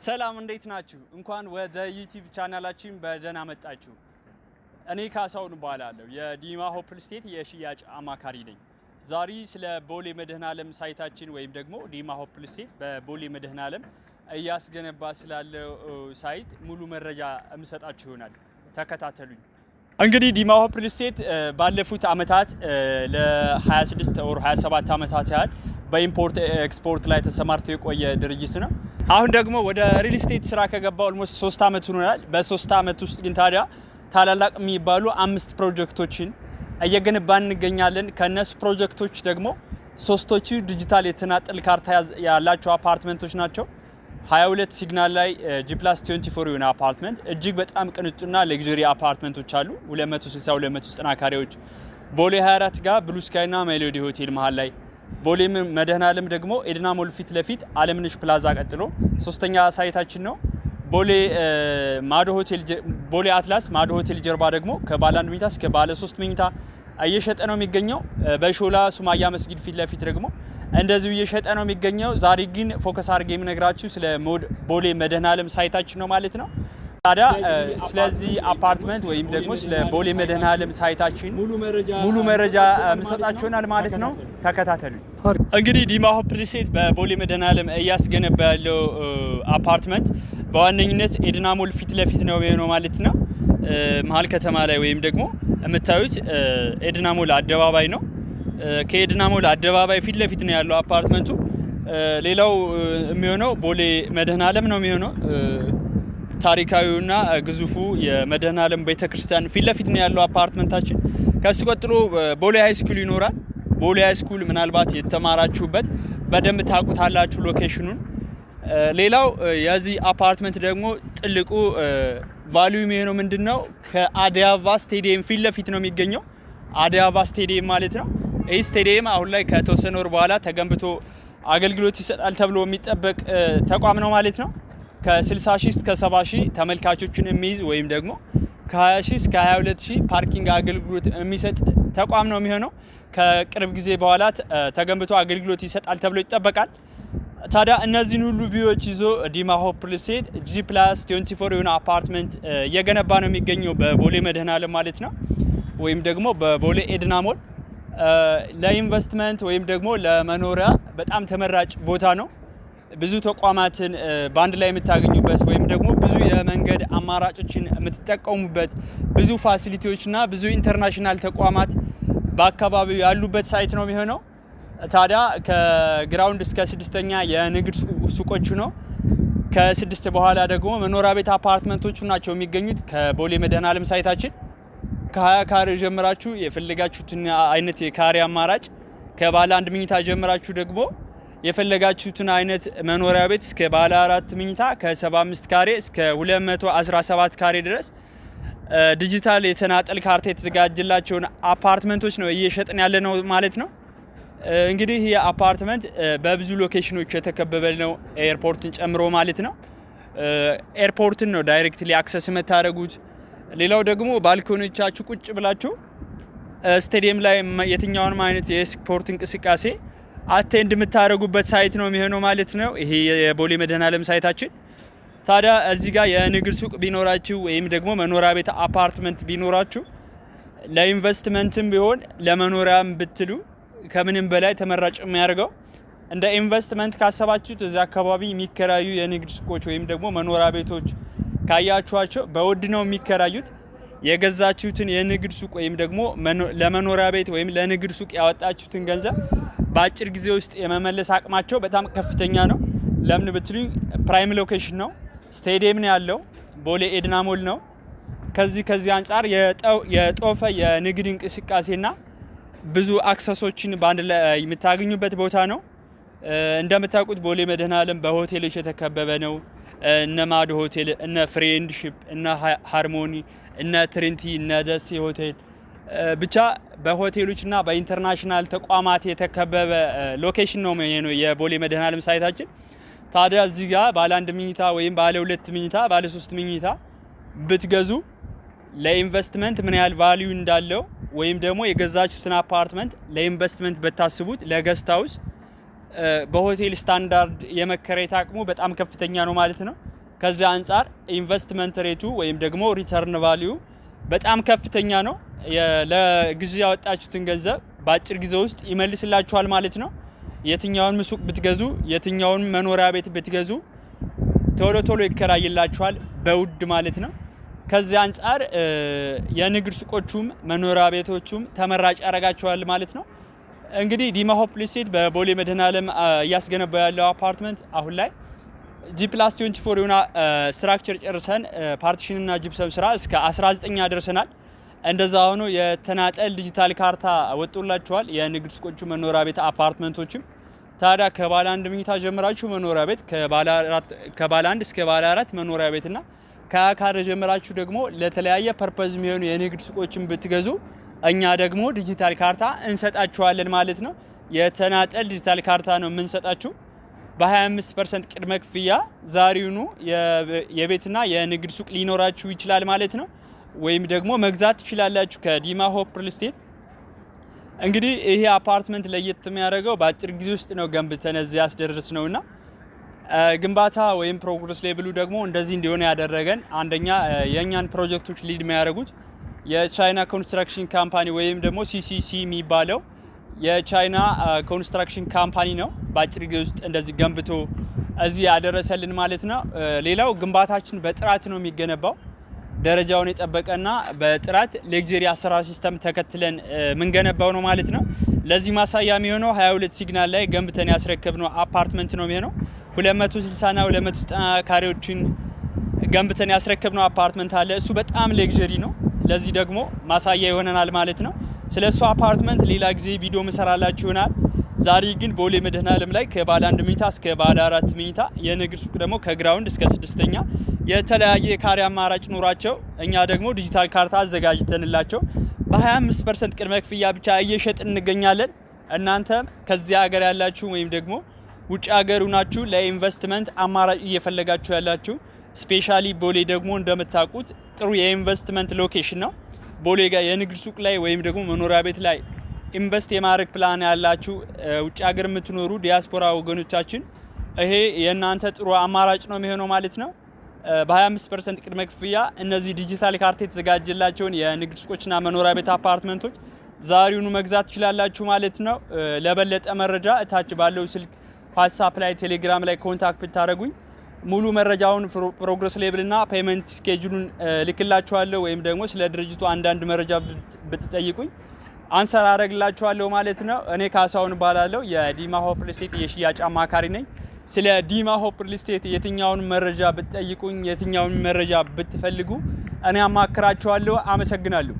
ሰላም እንዴት ናችሁ? እንኳን ወደ ዩቲዩብ ቻናላችን በደህና መጣችሁ። እኔ ካሳሁን እባላለሁ። የዲማ ሆፕል ስቴት የሽያጭ አማካሪ ነኝ። ዛሬ ስለ ቦሌ መድኃኔዓለም ሳይታችን ወይም ደግሞ ዲማ ሆፕል ስቴት በቦሌ መድኃኔዓለም እያስገነባ ስላለው ሳይት ሙሉ መረጃ እምሰጣችሁ ይሆናል። ተከታተሉኝ። እንግዲህ ዲማ ሆፕል ስቴት ባለፉት አመታት ለ26 ወር 27 አመታት ያህል በኢምፖርት ኤክስፖርት ላይ ተሰማርቶ የቆየ ድርጅት ነው። አሁን ደግሞ ወደ ሪል ስቴት ስራ ከገባ ኦልሞስት 3 አመት ሆኗል። በ3 አመት ውስጥ ግን ታዲያ ታላላቅ የሚባሉ 5 ፕሮጀክቶችን እየገነባን እንገኛለን። ከነሱ ፕሮጀክቶች ደግሞ 3ቶቹ ዲጂታል የተናጠል ካርታ ያላቸው አፓርትመንቶች ናቸው። 22 ሲግናል ላይ G+24 የሆነ አፓርትመንት እጅግ በጣም ቅንጡና ሌግዠሪ አፓርትመንቶች አሉ። 260 290 ካሬዎች ቦሌ 24 ጋር ብሉ ስካይ እና ሜሎዲ ሆቴል መሃል ላይ፣ ቦሌ መድኃኔዓለም ደግሞ ኤድና ሞል ፊት ለፊት አለምነሽ ፕላዛ ቀጥሎ 3ኛ ሳይታችን ነው። ቦሌ ማዶ ሆቴል ቦሌ አትላስ ማዶ ሆቴል ጀርባ ደግሞ ከባለ 1 መኝታ እስከ ባለ 3 መኝታ እየሸጠ ነው የሚገኘው። በሾላ ሱማያ መስጊድ ፊት ለፊት ደግሞ እንደዚሁ እየሸጠ ነው የሚገኘው። ዛሬ ግን ፎከስ አድርጌ የምነግራችሁ ስለ ቦሌ መድኃኔዓለም ሳይታችን ነው ማለት ነው። ታዲያ ስለዚህ አፓርትመንት ወይም ደግሞ ስለ ቦሌ መድኃኔዓለም ሳይታችን ሙሉ መረጃ የምሰጣችሁናል ማለት ነው። ተከታተሉ። እንግዲህ ዲማ ሆፕል ስቴት በቦሌ መድኃኔዓለም እያስገነባ ያለው አፓርትመንት በዋነኝነት ኤድና ሞል ፊት ለፊት ነው የሚሆነው ማለት ነው። መሀል ከተማ ላይ ወይም ደግሞ የምታዩት ኤድና ሞል አደባባይ ነው። ከኤድና ሞል አደባባይ ፊት ለፊት ነው ያለው አፓርትመንቱ። ሌላው የሚሆነው ቦሌ መድኃኔዓለም ነው የሚሆነው። ታሪካዊውና ግዙፉ የመድኃኔዓለም ቤተክርስቲያን ፊት ለፊት ነው ያለው አፓርትመንታችን። ከሱ ቀጥሎ ቦሌ ሃይ ስኩል ይኖራል። ቦሌ ሃይ ስኩል ምናልባት የተማራችሁበት በደንብ ታውቁታላችሁ ሎኬሽኑን። ሌላው የዚህ አፓርትመንት ደግሞ ትልቁ ቫልዩ የሚሆነው ምንድነው? ከአዲስ አበባ ስቴዲየም ፊት ለፊት ነው የሚገኘው። አዲስ አበባ ስቴዲየም ማለት ነው። ይህ ስቴዲየም አሁን ላይ ከተወሰነ ወር በኋላ ተገንብቶ አገልግሎት ይሰጣል ተብሎ የሚጠበቅ ተቋም ነው ማለት ነው። ከ60 ሺህ እስከ 70 ሺህ ተመልካቾችን የሚይዝ ወይም ደግሞ ከ20 ሺህ እስከ 22 ሺህ ፓርኪንግ አገልግሎት የሚሰጥ ተቋም ነው የሚሆነው። ከቅርብ ጊዜ በኋላ ተገንብቶ አገልግሎት ይሰጣል ተብሎ ይጠበቃል። ታዲያ እነዚህን ሁሉ ቪዎች ይዞ ዲማ ሆፕል ስቴት G+24 የሆነ አፓርትመንት እየገነባ ነው የሚገኘው በቦሌ መድኃኔዓለም ማለት ነው። ወይም ደግሞ በቦሌ ኤድና ሞል ለኢንቨስትመንት ወይም ደግሞ ለመኖሪያ በጣም ተመራጭ ቦታ ነው። ብዙ ተቋማትን በአንድ ላይ የምታገኙበት ወይም ደግሞ ብዙ የመንገድ አማራጮችን የምትጠቀሙበት ብዙ ፋሲሊቲዎችና ብዙ ኢንተርናሽናል ተቋማት በአካባቢው ያሉበት ሳይት ነው የሚሆነው። ታዲያ ከግራውንድ እስከ 6ኛ የንግድ ሱቆቹ ነው። ከ6 በኋላ ደግሞ መኖሪያ ቤት አፓርትመንቶቹ ናቸው የሚገኙት። ከቦሌ መድኃኔዓለም ሳይታችን ከ20 ካሬ ጀምራችሁ የፈለጋችሁትን አይነት የካሬ አማራጭ ከባለ 1 መኝታ ጀምራችሁ ደግሞ የፈለጋችሁትን አይነት መኖሪያ ቤት እስከ ባለ 4 መኝታ ከ75 ካሬ እስከ 217 ካሬ ድረስ ዲጂታል የተናጠል ካርታ የተዘጋጀላቸውን አፓርትመንቶች ነው እየሸጥን ያለ ነው ማለት ነው። እንግዲህ ይህ አፓርትመንት በብዙ ሎኬሽኖች የተከበበ ነው፣ ኤርፖርትን ጨምሮ ማለት ነው። ኤርፖርትን ነው ዳይሬክትሊ አክሰስ የምታደርጉት። ሌላው ደግሞ ባልኮኖቻችሁ ቁጭ ብላችሁ ስቴዲየም ላይ የትኛውንም አይነት የስፖርት እንቅስቃሴ አቴንድ የምታደርጉበት ሳይት ነው የሚሆነው ማለት ነው። ይሄ የቦሌ መድኃኔዓለም ሳይታችን። ታዲያ እዚህ ጋር የንግድ ሱቅ ቢኖራችሁ ወይም ደግሞ መኖሪያ ቤት አፓርትመንት ቢኖራችሁ ለኢንቨስትመንትም ቢሆን ለመኖሪያም ብትሉ ከምንም በላይ ተመራጭ የሚያደርገው እንደ ኢንቨስትመንት ካሰባችሁት እዚህ አካባቢ የሚከራዩ የንግድ ሱቆች ወይም ደግሞ መኖሪያ ቤቶች ካያችኋቸው በውድ ነው የሚከራዩት። የገዛችሁትን የንግድ ሱቅ ወይም ደግሞ ለመኖሪያ ቤት ወይም ለንግድ ሱቅ ያወጣችሁትን ገንዘብ በአጭር ጊዜ ውስጥ የመመለስ አቅማቸው በጣም ከፍተኛ ነው። ለምን ብትሉኝ ፕራይም ሎኬሽን ነው፣ ስቴዲየም ነው ያለው፣ ቦሌ ኤድና ሞል ነው። ከዚህ አንጻር የጦፈ የንግድ እንቅስቃሴና ብዙ አክሰሶችን በአንድ ላይ የምታገኙበት ቦታ ነው። እንደምታውቁት ቦሌ መድኃኔዓለም በሆቴሎች የተከበበ ነው። እነ ማዶ ሆቴል፣ እነ ፍሬንድሺፕ፣ እነ ሃርሞኒ፣ እነ ትሪንቲ፣ እነ ደሴ ሆቴል ብቻ በሆቴሎችና በኢንተርናሽናል ተቋማት የተከበበ ሎኬሽን ነው የቦሌ መድኃኔዓለም ሳይታችን። ታዲያ እዚህ ጋር ባለ 1 መኝታ ወይም ባለ 2 መኝታ ባለ 3 መኝታ ብትገዙ ለኢንቨስትመንት ምን ያህል ቫልዩ እንዳለው ወይም ደግሞ የገዛችሁትን አፓርትመንት ለኢንቨስትመንት በታስቡት ለገስት ሃውስ በሆቴል ስታንዳርድ የመከራየት አቅሙ በጣም ከፍተኛ ነው ማለት ነው። ከዚህ አንፃር ኢንቨስትመንት ሬቱ ወይም ደግሞ ሪተርን ቫልዩ በጣም ከፍተኛ ነው። ለጊዜ ያወጣችሁትን ገንዘብ በአጭር ጊዜ ውስጥ ይመልስላችኋል ማለት ነው። የትኛውን ሱቅ ብትገዙ የትኛውን መኖሪያ ቤት ብትገዙ ቶሎ ቶሎ ይከራይላችኋል በውድ ማለት ነው። ከዚህ አንፃር የንግድ ሱቆቹም መኖሪያ ቤቶቹም ተመራጭ ያደርጋቸዋል ማለት ነው። እንግዲህ ዲማ ሆፕ ሪል ስቴት በቦሌ መድኃኔዓለም እያስገነባ ያለው አፓርትመንት አሁን ላይ G+24 የሆነ ስትራክቸር ጨርሰን ፓርቲሽንና ጂፕሰም ስራ እስከ 19 አድርሰናል። እንደዛ ሆኖ የተናጠል ዲጂታል ካርታ ወጥቶላችኋል የንግድ ሱቆቹ መኖሪያ ቤት አፓርትመንቶችም። ታዲያ ከባለ 1 መኝታ ጀምራችሁ መኖሪያ ቤት ከባለ 1 እስከ ባለ 4 መኖሪያ ቤትና ከካሬ ጀምራችሁ ደግሞ ለተለያየ ፐርፐዝ የሚሆኑ የንግድ ሱቆችን ብትገዙ እኛ ደግሞ ዲጂታል ካርታ እንሰጣችኋለን ማለት ነው። የተናጠል ዲጂታል ካርታ ነው የምንሰጣችሁ። በ25% ቅድመ ክፍያ ዛሬውኑ የቤትና የንግድ ሱቅ ሊኖራችሁ ይችላል ማለት ነው። ወይም ደግሞ መግዛት ትችላላችሁ ከዲማ ሆፕ ሪል ስቴት። እንግዲህ ይሄ አፓርትመንት ለየት የሚያደርገው በአጭር ጊዜ ውስጥ ነው ገንብተን እዚህ ያስደረስነውና ግንባታ ወይም ፕሮግረስ ሌቭሉ ደግሞ እንደዚህ እንዲሆነ ያደረገን አንደኛ የኛን ፕሮጀክቶች ሊድ የሚያደርጉት የቻይና ኮንስትራክሽን ካምፓኒ ወይም ደግሞ ሲሲሲ የሚባለው የቻይና ኮንስትራክሽን ካምፓኒ ነው። በአጭር ጊዜ ውስጥ እንደዚህ ገንብቶ እዚህ ያደረሰልን ማለት ነው። ሌላው ግንባታችን በጥራት ነው የሚገነባው። ደረጃውን የጠበቀና በጥራት ሌክዠሪ አሰራር ሲስተም ተከትለን ምንገነባው ነው ማለት ነው። ለዚህ ማሳያ የሚሆነው 22 ሲግናል ላይ ገንብተን ያስረከብነው አፓርትመንት ነው የሚሆነው። 260 እና 290 ካሬዎችን ገንብተን ያስረከብነው አፓርትመንት አለ። እሱ በጣም ሌክዠሪ ነው። ለዚህ ደግሞ ማሳያ ይሆነናል ማለት ነው። ስለሱ አፓርትመንት ሌላ ጊዜ ቪዲዮ መሰራላችሁ ይሆናል። ዛሬ ግን ቦሌ መድኃኔዓለም ላይ ከባለ 1 መኝታ እስከ ባለ 4 መኝታ የንግድ ሱቅ ደግሞ ከግራውንድ እስከ 6ኛ የተለያየ ካሬ አማራጭ ኖራቸው እኛ ደግሞ ዲጂታል ካርታ አዘጋጅተንላቸው በ25% ቅድመ ክፍያ ብቻ እየሸጥን እንገኛለን። እናንተም ከዚህ ሀገር ያላችሁ ወይም ደግሞ ውጭ ሀገር ሆናችሁ ለኢንቨስትመንት አማራጭ እየፈለጋችሁ ያላችሁ ስፔሻሊ ቦሌ ደግሞ እንደምታውቁት ጥሩ የኢንቨስትመንት ሎኬሽን ነው። ቦሌ ጋር የንግድ ሱቅ ላይ ወይም ደግሞ መኖሪያ ቤት ላይ ኢንቨስት የማድረግ ፕላን ያላችሁ ውጭ ሀገር የምትኖሩ ዲያስፖራ ወገኖቻችን ይሄ የእናንተ ጥሩ አማራጭ ነው የሚሆነው ማለት ነው። በ25% ቅድመ ክፍያ እነዚህ ዲጂታል ካርታ የተዘጋጀላቸውን የንግድ ሱቆችና መኖሪያ ቤት አፓርትመንቶች ዛሬውኑ መግዛት ትችላላችሁ ማለት ነው። ለበለጠ መረጃ እታች ባለው ስልክ ዋትስአፕ ላይ ቴሌግራም ላይ ኮንታክት ብታደርጉኝ ሙሉ መረጃውን ፕሮግረስ ሌቭልና ፔመንት ስኬጁሉን ልክላችኋለሁ። ወይም ደግሞ ስለ ድርጅቱ አንዳንድ መረጃ ብትጠይቁኝ አንሰር አደርግላችኋለሁ ማለት ነው። እኔ ካሳሁን እባላለሁ የዲማ ሆፕ ሪል ስቴት የሽያጭ አማካሪ ነኝ። ስለ ዲማ ሆፕ ሪል ስቴት የትኛውን መረጃ ብትጠይቁኝ የትኛውን መረጃ ብትፈልጉ እኔ አማክራችኋለሁ። አመሰግናለሁ።